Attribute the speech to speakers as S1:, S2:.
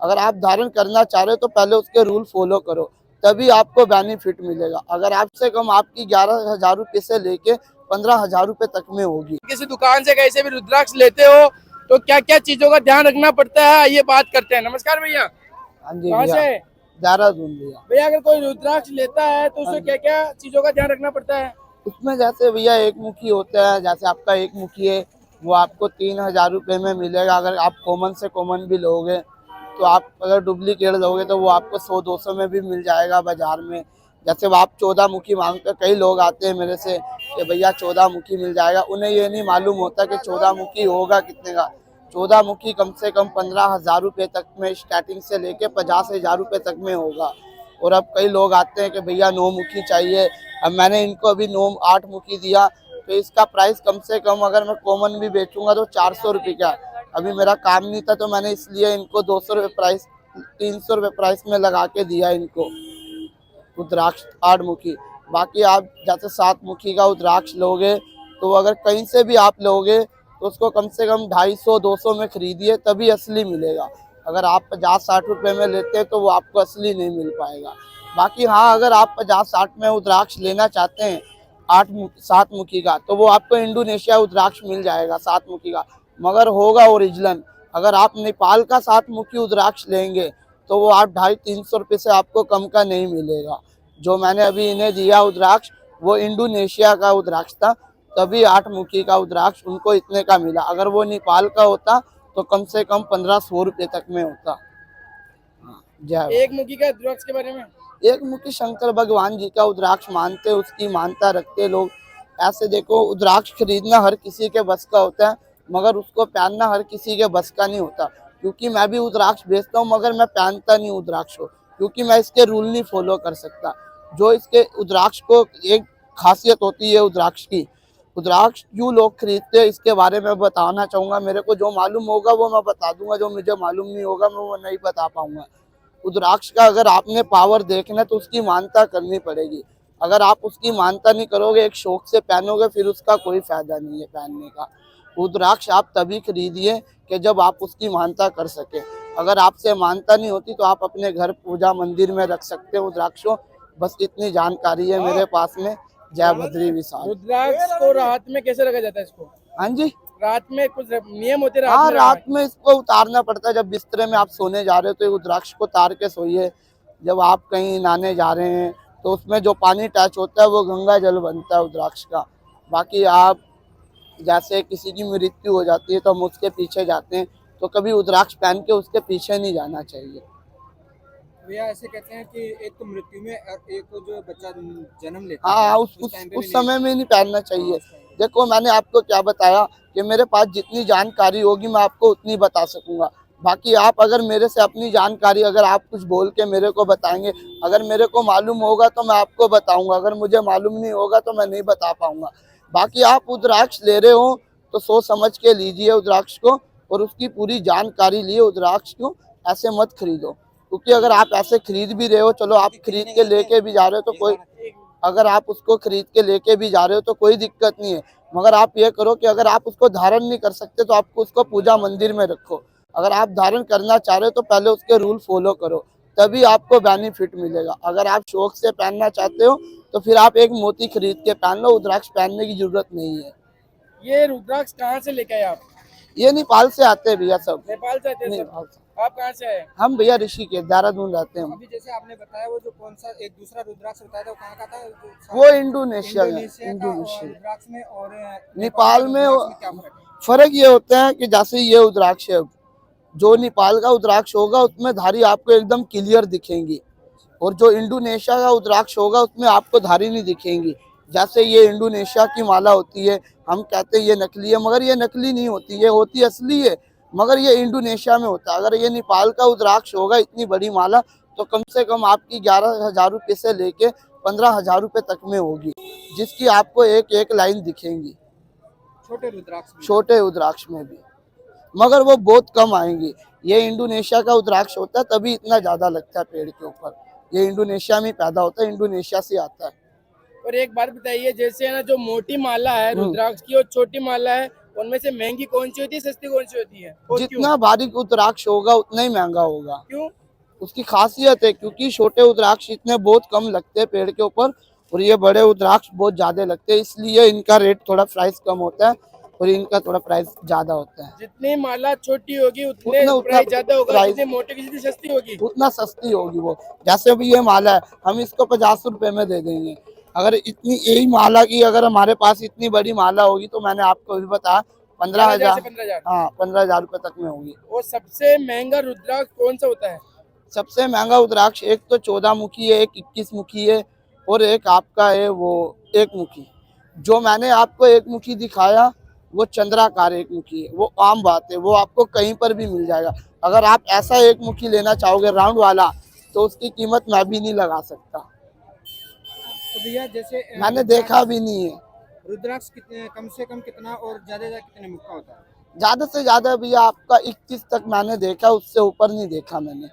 S1: अगर आप धारण करना चाह रहे हो तो पहले उसके रूल फॉलो करो, तभी आपको बेनिफिट मिलेगा। अगर आपसे कम आपकी 11,000 रुपये से लेके 15,000 रुपये तक में होगी।
S2: किसी दुकान से कैसे भी रुद्राक्ष लेते हो तो क्या क्या चीजों का ध्यान रखना पड़ता है, ये बात करते हैं। नमस्कार भैया,
S1: हाँ जी
S2: कहाँ
S1: भैया,
S2: से?
S1: देहरादून भैया।
S2: भैया अगर कोई रुद्राक्ष लेता है तो
S1: हाँ
S2: उसे
S1: जी।
S2: क्या क्या चीजों का ध्यान रखना पड़ता है?
S1: उसमें जैसे भैया एक मुखी होता है, जैसे आपका एक मुखी है वो आपको 3,000 रुपये में मिलेगा। अगर आप कॉमन से कॉमन भी लोगे तो आप अगर डुप्लीकेट लोगे तो वो आपको 100-200 में भी मिल जाएगा बाजार में। जैसे वो आप 14 मुखी मांगते, कई लोग आते हैं मेरे से कि भैया 14 मुखी मिल जाएगा, उन्हें ये नहीं मालूम होता कि 14 मुखी होगा कितने का। 14 मुखी कम से कम 15,000 रुपये तक में स्टार्टिंग से लेके 50,000 रुपये तक में होगा। और अब कई लोग आते हैं कि भैया 9 मुखी चाहिए। अब मैंने इनको अभी 8 मुखी दिया, तो इसका प्राइस कम से कम अगर मैं कॉमन भी बेचूंगा तो 400 रुपये का। अभी मेरा काम नहीं था तो मैंने इसलिए इनको 200 रुपये प्राइस, 300 रुपये प्राइस में लगा के दिया इनको रुद्राक्ष 8 मुखी। बाकी आप जैसे 7 मुखी का रुद्राक्ष लोगे तो अगर कहीं से भी आप लोगे तो उसको कम से कम 250-200 में खरीदिए, तभी असली मिलेगा। अगर आप 50-60 रुपये में लेते हैं तो वो आपको असली नहीं मिल पाएगा। बाकी हाँ, अगर आप 50-60 में रुद्राक्ष लेना चाहते हैं 7 मुखी का, तो वो आपको इंडोनेशिया रुद्राक्ष मिल जाएगा 7 मुखी का, मगर होगा ओरिजिनल। अगर आप नेपाल का 7 मुखी रुद्राक्ष लेंगे तो वो आप 250-300 रुपये से आपको कम का नहीं मिलेगा। जो मैंने अभी इन्हें दिया रुद्राक्ष वो इंडोनेशिया का रुद्राक्ष था, तभी 8 मुखी का रुद्राक्ष उनको इतने का मिला। अगर वो नेपाल का होता तो कम से कम 1500 रुपये तक में होता। जय।
S2: एक मुखी का रुद्राक्ष के बारे में?
S1: एक मुखी शंकर भगवान जी का रुद्राक्ष मानते, उसकी मानता रखते लोग। ऐसे देखो, रुद्राक्ष खरीदना हर किसी के बस का होता है, मगर उसको पहनना हर किसी के बस का नहीं होता। क्योंकि मैं भी रुद्राक्ष बेचता हूँ मगर मैं पहनता नहीं रुद्राक्ष को, क्योंकि मैं इसके रूल नहीं फॉलो कर सकता। जो इसके रुद्राक्ष को एक खासियत होती है रुद्राक्ष की, रुद्राक्ष क्यों लोग खरीदते हैं इसके बारे में बताना चाहूँगा। मेरे को जो मालूम होगा वो मैं बता दूंगा, जो मुझे मालूम नहीं होगा मैं वो नहीं बता पाऊंगा। रुद्राक्ष का अगर आपने पावर देखना तो उसकी मानता करनी पड़ेगी। अगर आप उसकी मानता नहीं करोगे, एक शौक से पहनोगे, फिर उसका कोई फायदा नहीं है पहनने का। रुद्राक्ष आप तभी खरीदिए कि जब आप उसकी मानता कर सके। अगर आपसे मानता नहीं होती तो आप अपने घर पूजा मंदिर में रख सकते हो रुद्राक्ष को। बस इतनी जानकारी है मेरे पास में। जय भद्री विशाल।
S2: रुद्राक्ष को रात में कैसे रखा जाता है इसको?
S1: हाँ जी,
S2: रात में कुछ नियम होते हैं?
S1: हाँ,
S2: रात
S1: रात में इसको उतारना पड़ता है। जब बिस्तरे में आप सोने जा रहे हो तो रुद्राक्ष को उतार के सोइए। जब आप कहीं नहाने जा रहे हैं तो उसमें जो पानी टच होता है वो गंगा जल बनता है रुद्राक्ष का। बाकी आप जैसे किसी की मृत्यु हो जाती है तो हम उसके पीछे जाते हैं, तो कभी रुद्राक्ष पहन के उसके पीछे नहीं जाना चाहिए।
S3: भैया ऐसे कहते हैं कि एक तो मृत्यु में एक तो जो बच्चा जन्म लेता है
S1: हाँ,
S3: टाइम पे
S1: उस
S3: भी
S1: समय में नहीं पहनना चाहिए।
S3: नहीं।
S1: देखो, मैंने आपको क्या बताया कि मेरे पास जितनी जानकारी होगी मैं आपको उतनी बता सकूंगा। बाकी आप अगर मेरे से अपनी जानकारी अगर आप कुछ बोल के मेरे को बताएंगे, अगर मेरे को मालूम होगा तो मैं आपको बताऊंगा, अगर मुझे मालूम नहीं होगा तो मैं नहीं बता पाऊंगा। बाकी आप रुद्राक्ष ले रहे हो तो सोच समझ के लीजिए रुद्राक्ष को, और उसकी पूरी जानकारी लिए रुद्राक्ष को। ऐसे मत खरीदो, क्योंकि अगर आप ऐसे खरीद भी रहे हो, चलो आप खरीद के लेके भी जा रहे हो तो कोई, अगर आप उसको खरीद के लेके भी जा रहे हो तो कोई दिक्कत नहीं है। मगर आप ये करो कि अगर आप उसको धारण नहीं कर सकते तो आपको उसको पूजा मंदिर में रखो। अगर आप धारण करना चाह रहे हो तो पहले उसके रूल फॉलो करो, तभी आपको बेनिफिट मिलेगा। अगर आप शौक से पहनना चाहते हो तो फिर आप एक मोती खरीद के पहन लो, रुद्राक्ष पहनने की जरूरत नहीं है।
S2: ये रुद्राक्ष कहाँ से लेके आए आप?
S1: ये नेपाल से आते हैं भैया सब।
S2: नेपाल से आते हैं सब?
S1: नेपाल से।
S2: आप कहाँ से आए?
S1: हम भैया ऋषिकेश देहरादून रहते हैं।
S3: अभी जैसे आपने बताया वो जो कौन सा एक दूसरा रुद्राक्ष बताया था वो कहाँ का था?
S1: वो इंडोनेशिया का।
S3: इंडोनेशिया रुद्राक्ष में और
S1: नेपाल में
S3: क्या फर्क है?
S1: फर्क ये होता है कि जैसे ये रुद्राक्ष है, जो नेपाल का रुद्राक्ष होगा उसमें धारी आपको एकदम क्लियर दिखेंगी, और जो इंडोनेशिया का रुद्राक्ष होगा उसमें आपको धारी नहीं दिखेंगी। जैसे ये इंडोनेशिया की माला होती है, हम कहते हैं ये नकली है, मगर ये नकली नहीं होती, ये होती असली है, मगर ये इंडोनेशिया में होता है। अगर ये नेपाल का रुद्राक्ष होगा इतनी बड़ी माला तो कम से कम आपकी 11,000 रुपये से लेके 15,000 रुपये तक में होगी, जिसकी आपको एक एक लाइन दिखेंगी छोटे रुद्राक्ष में भी, मगर वो बहुत कम आएंगी। ये इंडोनेशिया का रुद्राक्ष होता है तभी इतना ज्यादा लगता है पेड़ के ऊपर। ये इंडोनेशिया में पैदा होता है, इंडोनेशिया से आता है।
S2: और एक बात बताइए, जैसे है ना जो मोटी माला है रुद्राक्ष की और छोटी माला है उनमें से महंगी कौन सी होती है, सस्ती कौन सी होती है, और क्यों?
S1: जितना बारीक रुद्राक्ष होगा उतना ही महंगा होगा।
S2: क्यों?
S1: उसकी खासियत है, क्योंकि छोटे रुद्राक्ष इतने बहुत कम लगते हैं पेड़ के ऊपर, और ये बड़े रुद्राक्ष बहुत ज्यादा लगते हैं, इसलिए इनका रेट थोड़ा प्राइस कम होता है और इनका थोड़ा प्राइस ज्यादा होता है।
S2: जितनी माला छोटी होगी उतने
S1: उतना
S2: प्राइस ज्यादा होगा,
S1: प्राइस
S2: जितनी मोटी की जितनी सस्ती होगी।
S1: उतना सस्ती होगी वो। जैसे अभी ये माला है, हम इसको 50 रुपए में दे देंगे। अगर इतनी यही माला की अगर हमारे पास इतनी बड़ी माला होगी तो मैंने आपको भी बताया 15,000
S2: से 15,000।
S1: हाँ 15,000 रुपए तक में होगी।
S2: और सबसे महंगा रुद्राक्ष कौन सा होता है?
S1: सबसे महंगा रुद्राक्ष एक तो 14 मुखी है, एक 21 मुखी है, और एक आपका है वो 1 मुखी। जो मैंने आपको 1 मुखी दिखाया वो चंद्राकार 1 मुखी है, वो आम बात है, वो आपको कहीं पर भी मिल जाएगा। अगर आप ऐसा 1 मुखी लेना चाहोगे राउंड वाला तो उसकी कीमत मैं भी नहीं लगा सकता,
S3: तो भैया जैसे
S1: मैंने देखा भी नहीं है।
S3: रुद्राक्ष कितने कम से कम कितना और ज्यादा से ज्यादा कितने मुख का होता है?
S1: ज्यादा से ज्यादा भैया आपका 21 तक मैंने देखा, उससे ऊपर नहीं देखा मैंने।